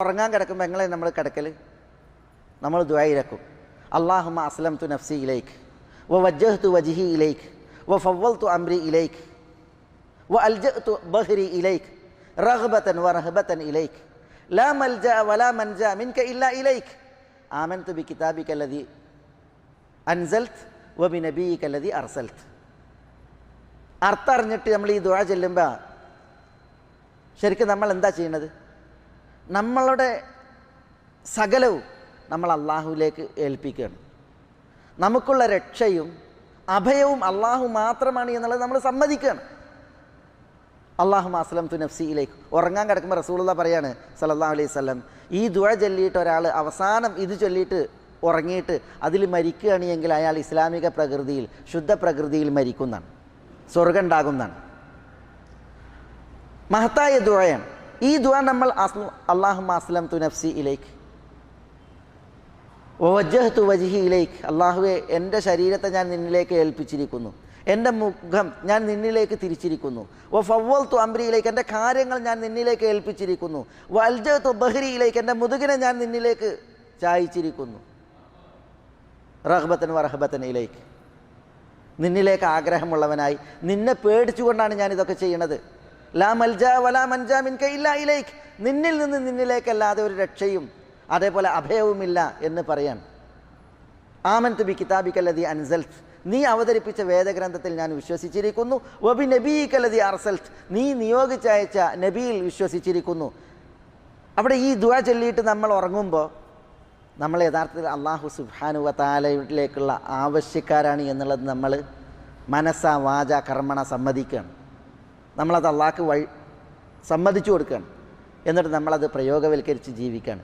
ഉറങ്ങാൻ കിടക്കുമ്പോൾ എങ്ങനെ നമ്മൾ കിടക്കൽ? നമ്മൾ ദുആയിരക്കും. അല്ലാഹുമ്മ അസ്ലംതു നഫ്സി ഇലൈക് വവജ്ജഹ്തു വജ്ഹി ഇലൈക് വഫവ്വൽതു അംരി ഇലൈക് വഅൽജഅതു ബഹ്രി ഇലൈക് റഗ്ബതൻ വറഹബതൻ ഇലൈക് ലാ മൽജഅ വലാ മൻജഅ മിൻക ഇല്ലാ ഇലൈക് ആമൻതു ബികിതാബിക അല്ലദീ അൻസൽത് വബിനബിയിക അല്ലദീ അർസൽത്. അർത്ഥം അറിഞ്ഞിട്ട് നമ്മൾ ഈ ദുആ ചൊല്ലുമ്പോൾ ശരിക്കും നമ്മൾ എന്താ ചെയ്യുന്നത്? നമ്മളുടെ സകലവും നമ്മൾ അള്ളാഹുവിലേക്ക് ഏൽപ്പിക്കുകയാണ്. നമുക്കുള്ള രക്ഷയും അഭയവും അള്ളാഹു മാത്രമാണ് എന്നുള്ളത് നമ്മൾ സമ്മതിക്കുകയാണ്. അല്ലാഹുമ്മ അസ്ലംതു നഫ്സി ഇലൈക്. ഉറങ്ങാൻ കിടക്കുമ്പോൾ റസൂലുള്ളാഹി പറയാണ് സല്ലല്ലാഹു അലൈഹി വസല്ലം, ഈ ദുആ ചൊല്ലിയിട്ട് ഒരാൾ അവസാനം ഇത് ചൊല്ലിയിട്ട് ഉറങ്ങിയിട്ട് അതിൽ മരിക്കുകയാണെങ്കിൽ അയാൾ ഇസ്ലാമിക പ്രകൃതിയിൽ, ശുദ്ധ പ്രകൃതിയിൽ മരിക്കുന്നതാണ്, സ്വർഗ്ഗം ഉണ്ടാകുന്നതാണ്. മഹത്തായ ദുആയാണ് ഈ ദുആ. നമ്മൾ അല്ലാഹുമ്മ അസ്ലംതു നഫ്സി ഇലൈക് വവജ്ജഹ്തു വജ്ഹി ഇലൈക്, അല്ലാഹുവേ എൻ്റെ ശരീരത്തെ ഞാൻ നിന്നിലേക്ക് ഏൽപ്പിച്ചിരിക്കുന്നു, എൻ്റെ മുഖം ഞാൻ നിന്നിലേക്ക് തിരിച്ചിരിക്കുന്നു. വഫവ്വൽതു അംരി ഇലൈക്, എൻ്റെ കാര്യങ്ങൾ ഞാൻ നിന്നിലേക്ക് ഏൽപ്പിച്ചിരിക്കുന്നു. വഅൽജഅതു ബഹ്രി ഇലൈക്, എൻ്റെ മുതുകിനെ ഞാൻ നിന്നിലേക്ക് ചായിച്ചിരിക്കുന്നു. റഗ്ബതൻ വറഹബതൻ ഇലൈക്, നിന്നിലേക്ക് ആഗ്രഹമുള്ളവനായി നിന്നെ പേടിച്ചുകൊണ്ടാണ് ഞാനിതൊക്കെ ചെയ്യണത്. ലാ മൽജാ വലാ മൻജാ മിൻക ഇല്ലാ ഇലൈക്, നിന്നിൽ നിന്ന് നിന്നിലേക്കല്ലാതെ ഒരു രക്ഷയും അതേപോലെ അഭയവുമില്ല എന്ന് പറയാൻ. ആമൻതു ബികിതാബിക അല്ലദീ അൻസൽത്, നീ അവതരിപ്പിച്ച വേദഗ്രന്ഥത്തിൽ ഞാൻ വിശ്വസിച്ചിരിക്കുന്നു. വബി നബിയിക അല്ലദീ അർസൽത്, നീ നിയോഗിച്ചയച്ച നബിയിൽ വിശ്വസിച്ചിരിക്കുന്നു. അവിടെ ഈ ദുആ ചൊല്ലിയിട്ട് നമ്മൾ ഉറങ്ങുമ്പോൾ നമ്മൾ യഥാർത്ഥത്തിൽ അല്ലാഹു സുബ്ഹാനഹു വ തആലയിലേക്കുള്ള ആവശ്യക്കാരാണ് എന്നുള്ളത് നമ്മൾ മനസ്സ വാച കർമ്മണ സമ്മതിക്കുകയാണ്. നമ്മളത് അള്ളാഹ്ക്ക് സമ്മതിച്ചു കൊടുക്കുകയാണ്. എന്നിട്ട് നമ്മളത് പ്രയോഗവൽക്കരിച്ച് ജീവിക്കുകയാണ്.